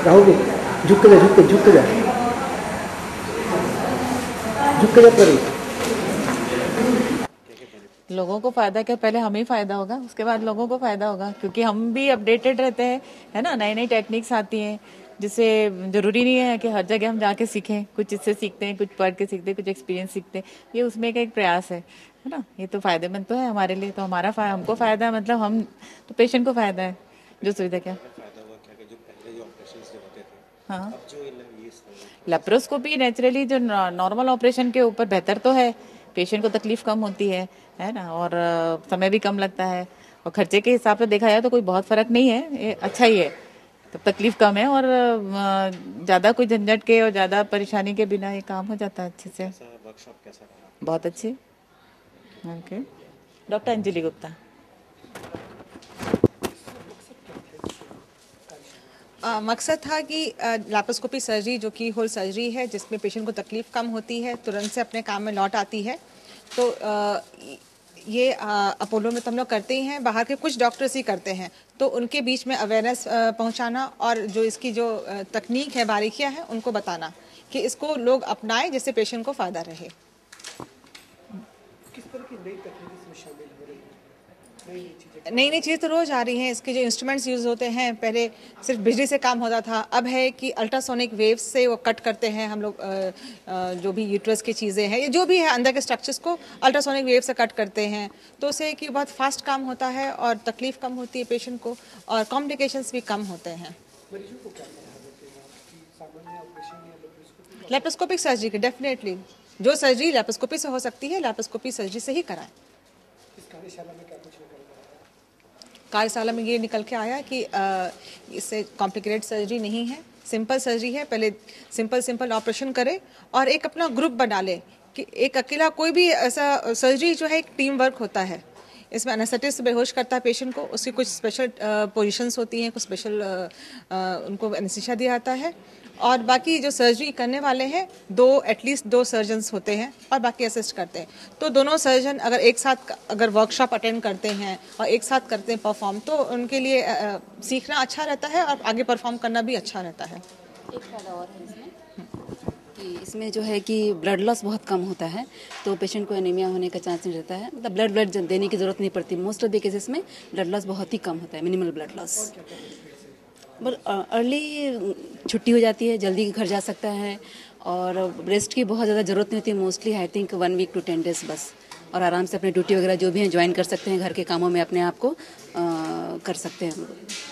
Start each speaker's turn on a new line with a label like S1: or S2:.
S1: राहुल झुक के जा, झुक के जा, झुक के जा पर।
S2: लोगों को फायदा क्या, पहले हमें ही फायदा होगा, उसके बाद लोगों को फायदा होगा, क्योंकि हम भी अपडेटेड रहते हैं, है ना। नई नई टेक्निक्स आती हैं, जिससे जरूरी नहीं है कि हर जगह हम जाके सीखें। कुछ इससे सीखते हैं, कुछ पढ़ के सीखते हैं, कुछ एक्सपीरियंस सीखते हैं। ये उसमें का एक प्रयास है ना। ये तो फायदेमंद तो है हमारे लिए, तो हमारा हमको फायदा है, मतलब हम तो पेशेंट को फायदा है जो सुविधा। क्या हाँ, लेप्रोस्कोपी नेचुरली जो नॉर्मल ऑपरेशन के ऊपर बेहतर तो है, पेशेंट को तकलीफ कम होती है ना, और समय भी कम लगता है, और खर्चे के हिसाब से देखा जाए तो कोई बहुत फर्क नहीं है, ये अच्छा ही है। तो तकलीफ कम है, और ज़्यादा कोई झंझट के और ज़्यादा परेशानी के बिना ये काम हो जाता है अच्छे से। बहुत अच्छे। Okay, doctor Anjali Gupta.
S3: मकसद था कि लैप्रोस्कोपी सर्जरी जो की होल सर्जरी है, जिसमें पेशेंट को तकलीफ कम होती है, तुरंत से अपने काम में लौट आती है। तो ये अपोलो में तो हम लोग करते ही हैं, बाहर के कुछ डॉक्टर्स ही करते हैं। तो उनके बीच में अवेयरनेस पहुंचाना, और जो इसकी जो तकनीक है, बारीकियां हैं, उनको बताना कि इसको लोग अपनाएं, जिससे पेशेंट को फ़ायदा रहे।
S1: किस तरह की नई तकनीक इसमें शामिल हो रही है?
S3: नई नई चीज़ तो रोज़ आ रही हैं। इसके जो इंस्ट्रूमेंट्स यूज़ होते हैं, पहले सिर्फ बिजली से काम होता था, अब है कि अल्ट्रासोनिक वेव्स से वो कट करते हैं हम लोग। जो भी यूट्रस की चीज़ें हैं, जो भी है अंदर के स्ट्रक्चर्स को अल्ट्रासोनिक वेव से कट करते हैं। तो उससे कि बहुत फास्ट काम होता है, और तकलीफ कम होती है पेशेंट को, और कॉम्प्लिकेशंस भी कम होते हैं। लैप्रोस्कोपिक सर्जरी की डेफिनेटली जो सर्जरी लैप्रोस्कोपी से हो सकती है, लैप्रोस्कोपी सर्जरी से ही कराएं। कार्यशाला में ये निकल के आया कि इससे कॉम्प्लिकेटेड सर्जरी नहीं है, सिंपल सर्जरी है। पहले सिंपल ऑपरेशन करे और एक अपना ग्रुप बना ले कि एक अकेला कोई भी ऐसा सर्जरी जो है एक टीम वर्क होता है। इसमें एनेस्थेटिस्ट बेहोश करता है पेशेंट को, उसकी कुछ स्पेशल पोजीशंस होती हैं, कुछ स्पेशल उनको एनेस्थीसिया दिया जाता है और बाकी जो सर्जरी करने वाले हैं एटलीस्ट दो सर्जन्स होते हैं और बाकी असिस्ट करते हैं। तो दोनों सर्जन अगर एक साथ अगर वर्कशॉप अटेंड करते हैं और एक साथ करते हैं परफॉर्म, तो उनके लिए सीखना अच्छा रहता है और आगे परफॉर्म करना भी अच्छा रहता है।
S4: एक फायदा और है इसमें कि इसमें जो है कि ब्लड लॉस बहुत कम होता है, तो पेशेंट को एनीमिया होने का चांस नहीं रहता है। मतलब ब्लड देने की ज़रूरत नहीं पड़ती। मोस्ट ऑफ द केसेस में ब्लड लॉस बहुत ही कम होता है, minimal blood loss. But early छुट्टी हो जाती है, जल्दी घर जा सकता है और रेस्ट की बहुत ज़्यादा ज़रूरत नहीं होती है। Mostly I think 1 week to 10 days बस, और आराम से अपनी ड्यूटी वगैरह जो भी है ज्वाइन कर सकते हैं, घर के कामों में अपने आप को कर सकते हैं हम लोग।